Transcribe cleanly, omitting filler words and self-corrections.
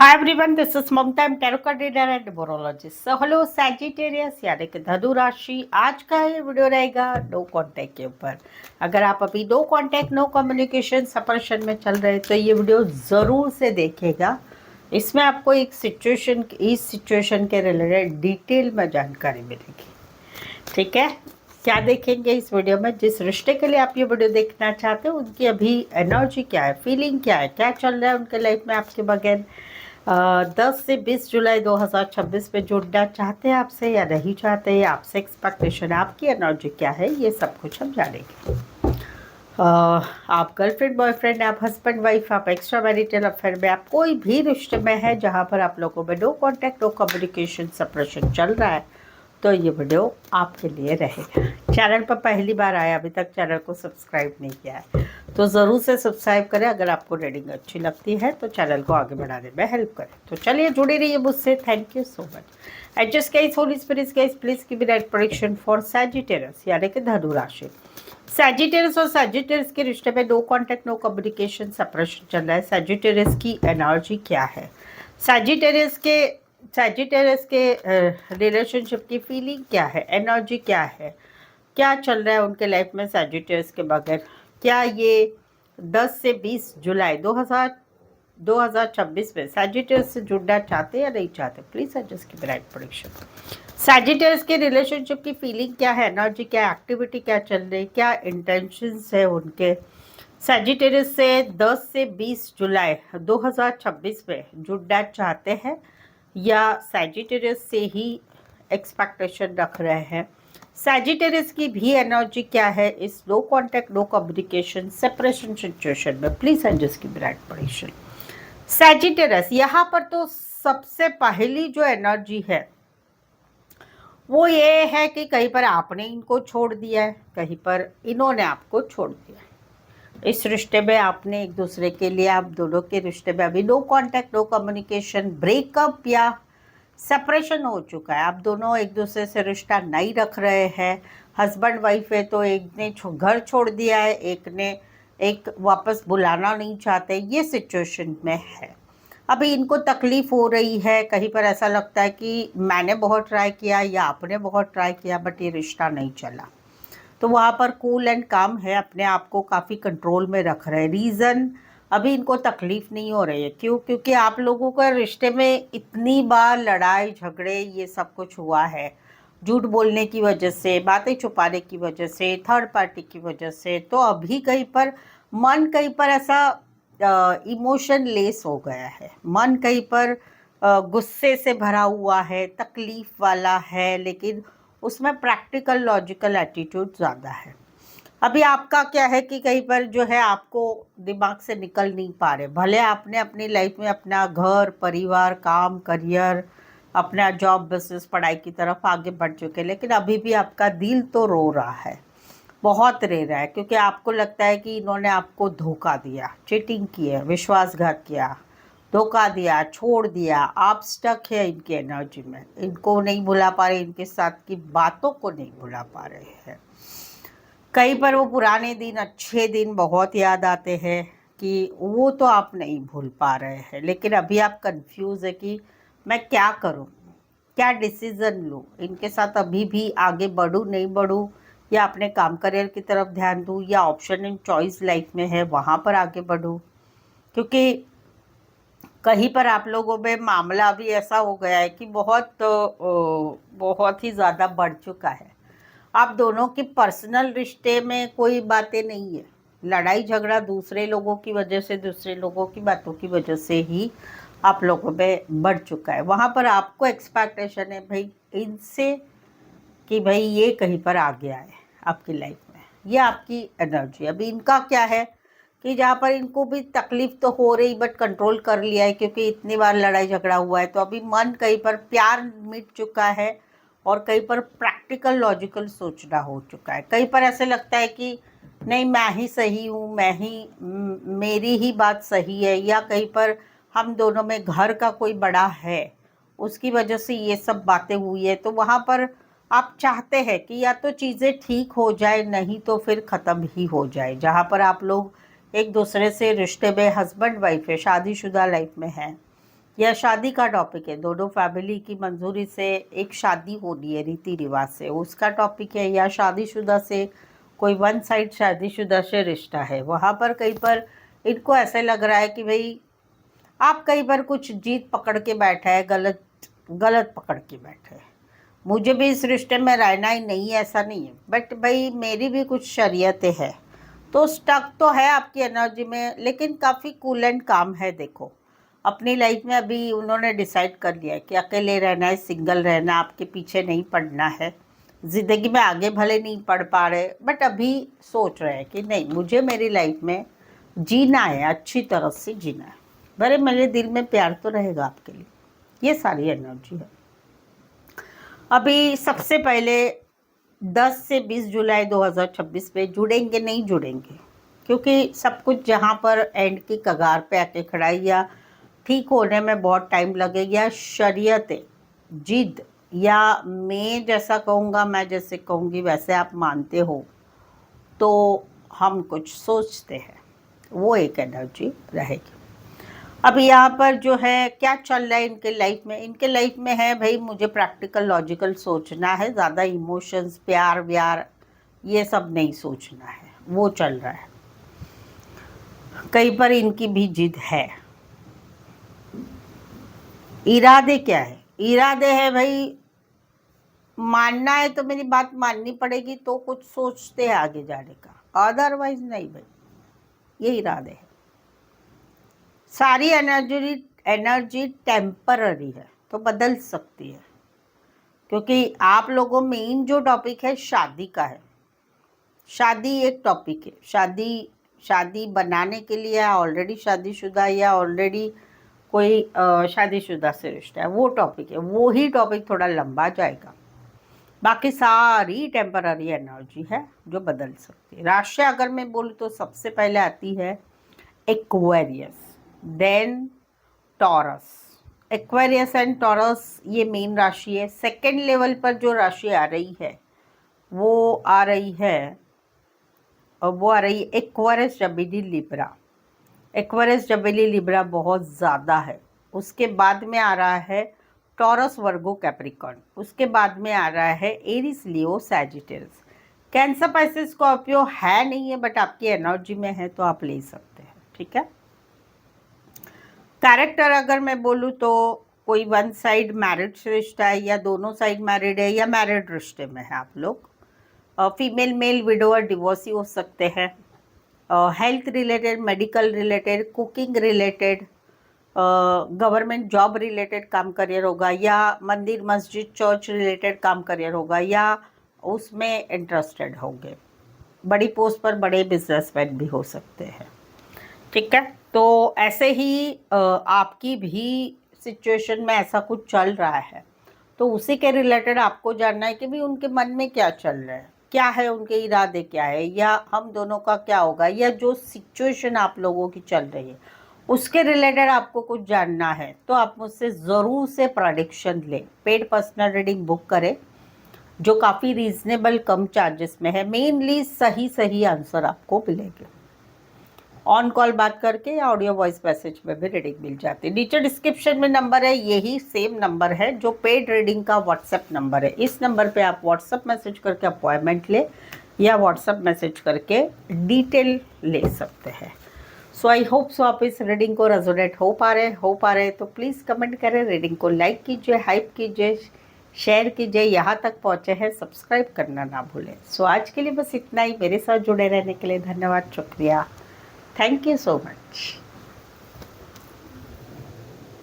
Hi everyone, this is Mamta. I'm tarot card reader and numerologist. So hello Sagittarius यानी कि धनु राशि। आज का ये वीडियो रहेगा नो कांटेक्ट के ऊपर। अगर आप अभी no contact no communication separation में चल रहे हैं तो ये वीडियो ज़रूर से देखेगा। इसमें आपको एक सिचुएशन, इस सिचुएशन के रिलेटेड डिटेल में जानकारी मिलेगी। ठीक है, क्या देखेंगे इस वीडियो में? जिस रिश्ते के लिए आप ये वीडियो देखना चाहते हो उनकी अभी एनर्जी क्या है, फीलिंग क्या है, क्या चल रहा है उनके लाइफ में आपके बगैर 10 से 20 जुलाई 2026 में जुड़ना चाहते हैं आपसे या नहीं चाहते हैं, आपसे एक्सपेक्टेशन, आपकी एनर्जी क्या है, ये सब कुछ हम जानेंगे। आप गर्लफ्रेंड बॉयफ्रेंड, आप हस्बैंड वाइफ, आप एक्स्ट्रा मैरिटल अफेयर में, आप कोई भी रिश्ते में है जहाँ पर आप लोगों में no contact no communication separation चल रहा है, तो ये वीडियो आपके लिए रहेगा। चैनल पर पहली बार आया, अभी तक चैनल को सब्सक्राइब नहीं किया है तो ज़रूर से सब्सक्राइब करें। अगर आपको रीडिंग अच्छी लगती है तो चैनल को आगे बढ़ाने में हेल्प करें। तो चलिए जुड़े रहिए मुझसे। Thank you so much. Adjust guys, holy spirits guys, please give me right prediction for Sagittarius यानी कि धनु राशि। सैजिटेरियस और सैजिटेरियस के रिश्ते में no contact no communication separation चल रहा है। सैजिटेरियस की एनर्जी क्या है, सैजिटेरियस के रिलेशनशिप की फीलिंग क्या है, एनर्जी क्या है, क्या चल रहा है उनके लाइफ में सैजिटेरियस के बगैर। क्या ये 10 से 20 जुलाई 2026 में सैजिटेरियस से जुड़ना चाहते हैं या नहीं चाहते? प्लीज एडजस्ट की राइट प्रेडिक्शन। सैजिटेरियस के रिलेशनशिप की फीलिंग क्या है, एनर्जी क्या है, एक्टिविटी क्या चल रही है, क्या इंटेंशंस है उनके। सैजिटेरियस से 10 से 20 जुलाई 2026 में जुड़ना चाहते हैं या सैजिटेरियस से ही एक्सपेक्टेशन रख रहे हैं। सैजिटेरियस की भी एनर्जी क्या है इस no contact no communication separation situation में? प्लीज एडजस्ट की राइट प्रेडिक्शन। सैजिटेरियस यहाँ पर तो सबसे पहली जो एनर्जी है वो ये है कि कहीं पर आपने इनको छोड़ दिया है, कहीं पर इन्होंने आपको छोड़ दिया है। इस रिश्ते में आपने एक दूसरे के लिए, आप दोनों के रिश्ते में अभी no contact no communication, breakup या सेपरेशन हो चुका है। आप दोनों एक दूसरे से रिश्ता नहीं रख रहे हैं। हस्बैंड वाइफ है तो एक ने घर छोड़ दिया है, एक वापस बुलाना नहीं चाहते, ये सिचुएशन में है। अभी इनको तकलीफ़ हो रही है, कहीं पर ऐसा लगता है कि मैंने बहुत ट्राई किया या आपने बहुत ट्राई किया बट ये रिश्ता नहीं चला। तो वहाँ पर कूल एंड काम है, अपने आप को काफ़ी कंट्रोल में रख रहे हैं। रीज़न, अभी इनको तकलीफ़ नहीं हो रही है। क्यों? क्योंकि आप लोगों का रिश्ते में इतनी बार लड़ाई झगड़े ये सब कुछ हुआ है, झूठ बोलने की वजह से, बातें छुपाने की वजह से, थर्ड पार्टी की वजह से। तो अभी कहीं पर मन कहीं पर ऐसा इमोशन लेस हो गया है, मन कहीं पर गुस्से से भरा हुआ है, तकलीफ़ वाला है, लेकिन उसमें प्रैक्टिकल लॉजिकल एटीट्यूड ज़्यादा है। अभी आपका क्या है कि कहीं पर जो है आपको दिमाग से निकल नहीं पा रहे। भले आपने अपनी लाइफ में अपना घर परिवार काम करियर अपना जॉब बिजनेस पढ़ाई की तरफ आगे बढ़ चुके, लेकिन अभी भी आपका दिल तो रो रहा है, बहुत रे रहा है, क्योंकि आपको लगता है कि इन्होंने आपको धोखा दिया, चीटिंग की है, विश्वासघात किया, धोखा दिया, छोड़ दिया। आप स्टक है इनकी एनर्जी में, इनको नहीं भुला पा रहे, इनके साथ की बातों को नहीं भुला पा रहे हैं। कहीं पर वो पुराने दिन, अच्छे दिन बहुत याद आते हैं कि वो तो आप नहीं भूल पा रहे हैं, लेकिन अभी आप कंफ्यूज है कि मैं क्या करूं, क्या डिसीज़न लूं, इनके साथ अभी भी आगे बढ़ूं नहीं बढ़ूं, या अपने काम करियर की तरफ ध्यान दूं, या ऑप्शन इन चॉइस लाइफ में है वहाँ पर आगे बढ़ूं। क्योंकि कहीं पर आप लोगों में मामला अभी ऐसा हो गया है कि बहुत ही ज़्यादा बढ़ चुका है। आप दोनों के पर्सनल रिश्ते में कोई बातें नहीं है, लड़ाई झगड़ा दूसरे लोगों की वजह से, दूसरे लोगों की बातों की वजह से ही आप लोगों में बढ़ चुका है। वहाँ पर आपको एक्सपेक्टेशन है भाई इनसे कि भाई ये कहीं पर आ गया है आपकी लाइफ में, ये आपकी एनर्जी। अभी इनका क्या है कि जहाँ पर इनको भी तकलीफ तो हो रही बट कंट्रोल कर लिया है, क्योंकि इतनी बार लड़ाई झगड़ा हुआ है। तो अभी मन कहीं पर प्यार मिट चुका है और कहीं पर प्रैक्टिकल लॉजिकल सोचना हो चुका है। कहीं पर ऐसे लगता है कि नहीं मैं ही सही हूँ, मेरी ही बात सही है, या कहीं पर हम दोनों में घर का कोई बड़ा है उसकी वजह से ये सब बातें हुई है। तो वहाँ पर आप चाहते हैं कि या तो चीज़ें ठीक हो जाए, नहीं तो फिर ख़त्म ही हो जाए। जहाँ पर आप लोग एक दूसरे से रिश्ते में हस्बैंड वाइफ है, शादीशुदा लाइफ में है, या शादी का टॉपिक है, दोनों फैमिली की मंजूरी से एक शादी होनी है रीति रिवाज से, उसका टॉपिक है। या शादीशुदा से कोई वन साइड शादीशुदा से रिश्ता है, वहाँ पर कहीं पर इनको ऐसे लग रहा है कि भाई आप कहीं पर कुछ जीत पकड़ के बैठे हैं, गलत गलत पकड़ के बैठे हैं। मुझे भी इस रिश्ते में रहना ही नहीं है, ऐसा नहीं है, बट भाई मेरी भी कुछ शरीयतें हैं, तो स्टक तो है आपकी एनर्जी में, लेकिन काफ़ी कूल एंड काम है। देखो अपनी लाइफ में अभी उन्होंने डिसाइड कर लिया है कि अकेले रहना है, सिंगल रहना, आपके पीछे नहीं पड़ना है। ज़िंदगी में आगे भले नहीं पढ़ पा रहे, बट अभी सोच रहे हैं कि नहीं, मुझे मेरी लाइफ में जीना है, अच्छी तरह से जीना है। भले मेरे दिल में प्यार तो रहेगा आपके लिए, ये सारी एनर्जी है। अभी सबसे पहले 10 से 20 जुलाई 2026 में जुड़ेंगे नहीं जुड़ेंगे, क्योंकि सब कुछ जहाँ पर एंड की कगार पे आके खड़ा है या ठीक होने में बहुत टाइम लगेगा। शरीयत जिद, या मैं जैसा कहूँगा, मैं जैसे कहूँगी वैसे आप मानते हो, तो हम कुछ सोचते हैं, वो एक एनर्जी रहेगी। अब यहाँ पर जो है क्या चल रहा है इनके लाइफ में, इनके लाइफ में है भाई मुझे प्रैक्टिकल लॉजिकल सोचना है, ज़्यादा इमोशंस प्यार व्यार ये सब नहीं सोचना है, वो चल रहा है। कहीं पर इनकी भी जिद है। इरादे क्या है, इरादे है भाई मानना है तो मेरी बात माननी पड़ेगी, तो कुछ सोचते हैं आगे जाने का, अदरवाइज नहीं भाई, ये इरादे है। सारी एनर्जी टेम्पररी है, तो बदल सकती है, क्योंकि आप लोगों मेन जो टॉपिक है शादी का है। शादी एक टॉपिक है, शादी बनाने के लिए ऑलरेडी शादीशुदा या ऑलरेडी कोई शादीशुदा से रिश्ता है, वो टॉपिक है। वो ही टॉपिक थोड़ा लंबा जाएगा, बाकी सारी टेम्पररी एनर्जी है जो बदल सकती है। राशि अगर मैं बोलूँ तो सबसे पहले आती है Aquarius, then Taurus. Aquarius and Taurus ये मेन राशि है। सेकेंड लेवल पर जो राशि आ रही है वो आ रही है एक्वेरियस जमीनी लिब्रा। एक्वेरियस जमीनी लिब्रा बहुत ज़्यादा है। उसके बाद में आ रहा है टॉरस वर्गो कैप्रिकॉर्न, उसके बाद में आ रहा है Aries Leo Sagittarius. Cancer Pisces Scorpio है नहीं है, बट आपकी एनर्जी में है तो आप ले सकते हैं, ठीक है। कैरेक्टर अगर मैं बोलूँ तो कोई वन साइड मैरिड रिश्ता है, या दोनों साइड मैरिड है, या मैरिड रिश्ते में है आप लोग। फीमेल मेल विडोअर डिवोर्सी हो सकते हैं। Health related, medical related, cooking related, government job related काम करियर होगा, या मंदिर मस्जिद चर्च रिलेटेड काम करियर होगा, या उसमें इंटरेस्टेड होंगे। बड़ी पोस्ट पर बड़े बिजनेसमैन भी हो सकते हैं, ठीक है। तो ऐसे ही आपकी भी सिचुएशन में ऐसा कुछ चल रहा है, तो उसी के रिलेटेड आपको जानना है कि भाई उनके मन में क्या चल रहा है, क्या है, उनके इरादे क्या है, या हम दोनों का क्या होगा, या जो सिचुएशन आप लोगों की चल रही है उसके रिलेटेड आपको कुछ जानना है, तो आप मुझसे ज़रूर से प्रेडिक्शन लें। पेड पर्सनल रीडिंग बुक करें, जो काफ़ी रीजनेबल कम चार्जेस में है। मेनली सही आंसर आपको मिलेंगे। ऑन कॉल बात करके या ऑडियो वॉइस मैसेज में भी रीडिंग मिल जाती है। नीचे डिस्क्रिप्शन में नंबर है, यही सेम नंबर है जो पेड रीडिंग का व्हाट्सएप नंबर है। इस नंबर पे आप व्हाट्सएप मैसेज करके अपॉइंटमेंट ले, या व्हाट्सएप मैसेज करके डिटेल ले सकते हैं। सो आई होप सो आप इस रीडिंग को रेजोनेट हो पा रहे तो प्लीज़ कमेंट करें, रीडिंग को लाइक कीजिए, हाइप कीजिए, शेयर कीजिए। यहाँ तक पहुँचे हैं सब्सक्राइब करना ना भूलें। सो आज के लिए बस इतना ही। मेरे साथ जुड़े रहने के लिए धन्यवाद, शुक्रिया। Thank you so much.